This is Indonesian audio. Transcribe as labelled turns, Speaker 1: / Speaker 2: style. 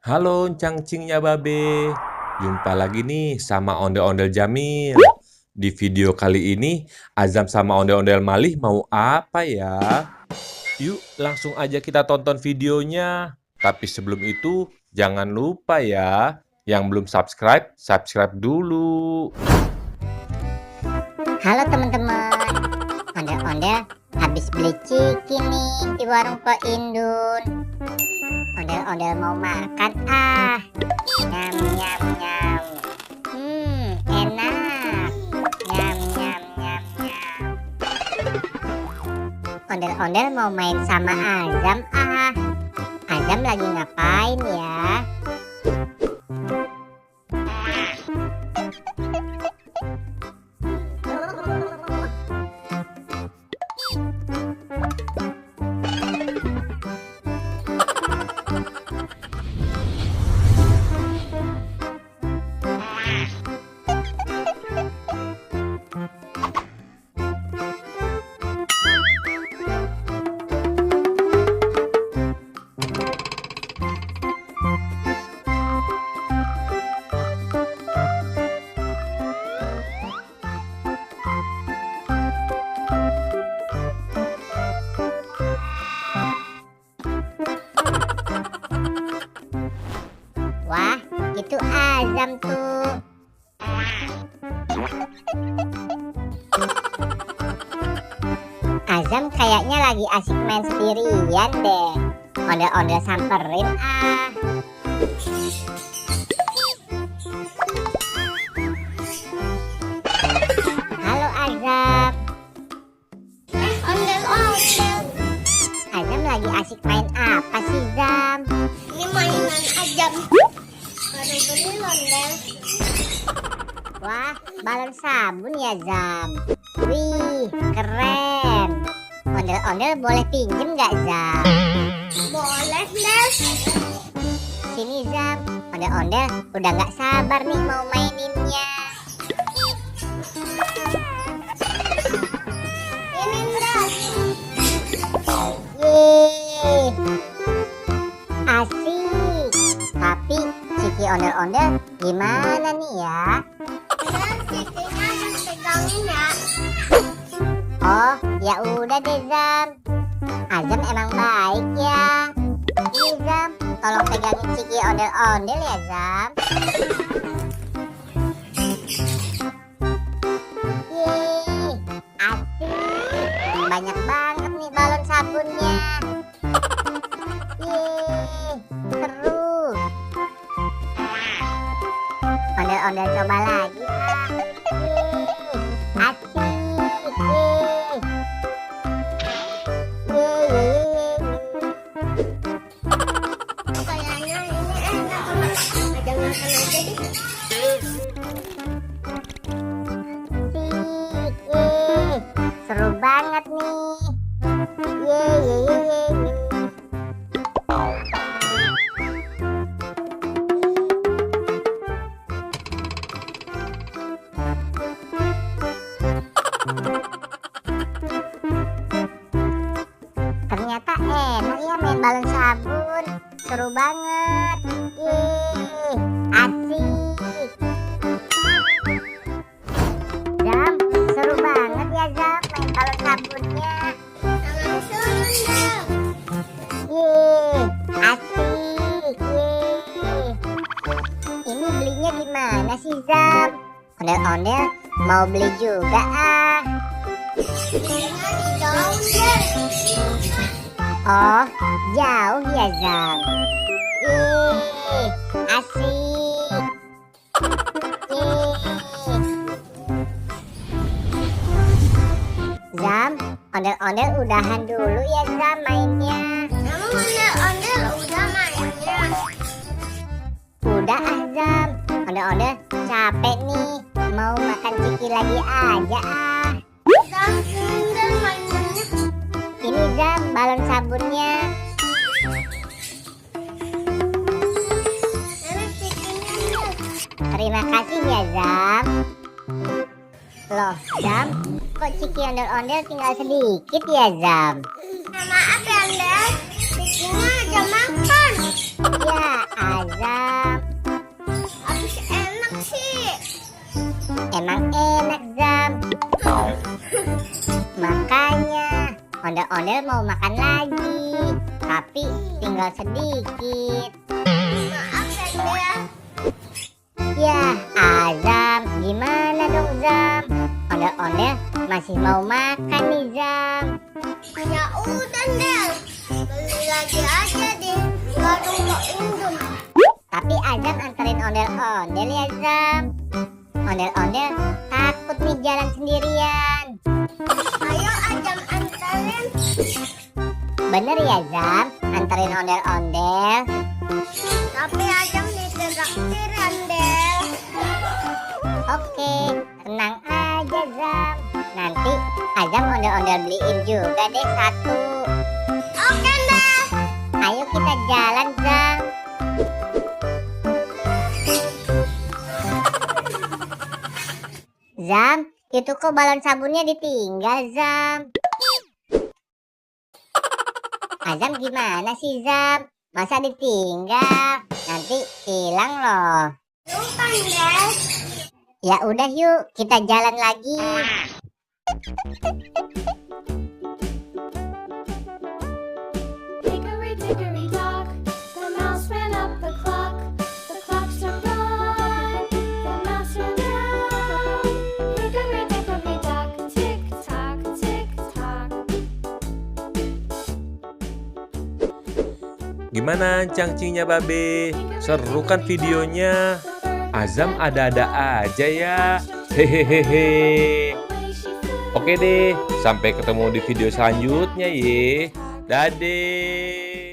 Speaker 1: Halo cangcingnya babe, jumpa lagi nih sama Ondel-Ondel Jamil. Di video kali ini, Azam sama Ondel-Ondel Malih mau apa ya? Yuk langsung aja kita tonton videonya. Tapi sebelum itu, jangan lupa ya, yang belum subscribe, subscribe dulu.
Speaker 2: Halo teman-teman, ondel-ondel habis beli ciki nih di warung Pak Indun. Ondel-ondel mau makan nyam nyam nyam. Enak. Nyam nyam nyam nyam. Ondel-ondel mau main sama Azam Azam lagi ngapain ya? Wah, itu Azam tuh. Azam kayaknya lagi asik main sendirian deh. Ondel-ondel samperin Halo Azam.
Speaker 3: Ondel-ondel,
Speaker 2: Azam lagi asik main apa sih Zam?
Speaker 3: ini mainan Azam. Baru beli ondel.
Speaker 2: Wah, balon sabun ya Zam. Wih, keren. Ondel-ondel boleh pinjem nggak Zam?
Speaker 3: Boleh deh.
Speaker 2: Sini Zam, ondel-ondel udah nggak sabar nih mau maininnya.
Speaker 3: Ini deh.
Speaker 2: Yeay, asik. Tapi Ciki ondel-ondel gimana nih ya?
Speaker 3: Dan cikinya yang pegangin ya.
Speaker 2: Oh, ya udah deh Zam. Azam emang baik ya. Nih Zam, tolong pegangin Ciki ondel-ondel ya Zam. Yeay, asik. Banyak banget nih balon sabunnya. Yeay, seru. Ondel-ondel coba lagi Yeay, asik. Yeay. Yeay.
Speaker 3: Kayaknya ini enak. Ada makan aja deh.
Speaker 2: Asik. Yeay. Seru banget nih. Yeay. Ternyata enak ya main balon sabun. Seru banget. Yeay, asik. Zam, seru banget ya Zam main balon sabunnya.
Speaker 3: Jangan suruh deh.
Speaker 2: Yeay, asik. Yeay. Ini belinya di mana sih Zam? Ondel-ondel mau beli juga
Speaker 3: Belinya di daun deh.
Speaker 2: Oh, jauh ya Zam. Yeay, asik. Yeay. Zam, ondel-ondel udahan dulu ya Zam mainnya.
Speaker 3: Emang ondel-ondel udah mainnya.
Speaker 2: Udah Zam, ondel-ondel capek nih. Mau makan ciki lagi aja
Speaker 3: Dan ini mainannya.
Speaker 2: Ini Zam, balon sabunnya.
Speaker 3: Ini cikinya deh.
Speaker 2: Terima kasih ya Zam. Loh Zam, kok ciki ondel-ondel tinggal sedikit ya Zam?
Speaker 3: Maaf ya ondel. Cikinya aja makan.
Speaker 2: Ya Azam?
Speaker 3: Habis enak sih.
Speaker 2: Emang enak, Zam. Makanya ondel-ondel mau makan lagi, tapi tinggal sedikit.
Speaker 3: Maaf ya.
Speaker 2: Ya, Azam, gimana dong, Zam? Ondel-ondel masih mau makan nih, Zam.
Speaker 3: Ya udah Del, beli lagi aja di warung Pak Indun.
Speaker 2: Tapi Azam anterin ondel-ondel ya, Zam. Ondel-ondel takut nih jalan sendirian.
Speaker 3: Ayo Ajam anterin.
Speaker 2: Bener ya, Zam? Anterin ondel-ondel.
Speaker 3: Tapi Ajam ditraktiran Del.
Speaker 2: Oke, tenang aja, Zam. Nanti Azam ondel-ondel beliin juga deh satu.
Speaker 3: Oke Del.
Speaker 2: Ayo kita jalan, Zam. Zam, itu kok balon sabunnya ditinggal, Zam? Azam gimana sih, Zam? Masa ditinggal? Nanti hilang loh.
Speaker 3: Lupa Del.
Speaker 2: Ya udah yuk, kita jalan lagi.
Speaker 4: Hickory dickory dock, the mouse ran up the clock. The clock struck one, the mouse ran out. Hickory dickory dock, tick tock, tick tock.
Speaker 1: Gimana cangcingnya Babe? Seru kan videonya? Azam ada-ada aja ya. Hehehehe. Oke deh, sampai ketemu di video selanjutnya ye. Dadah.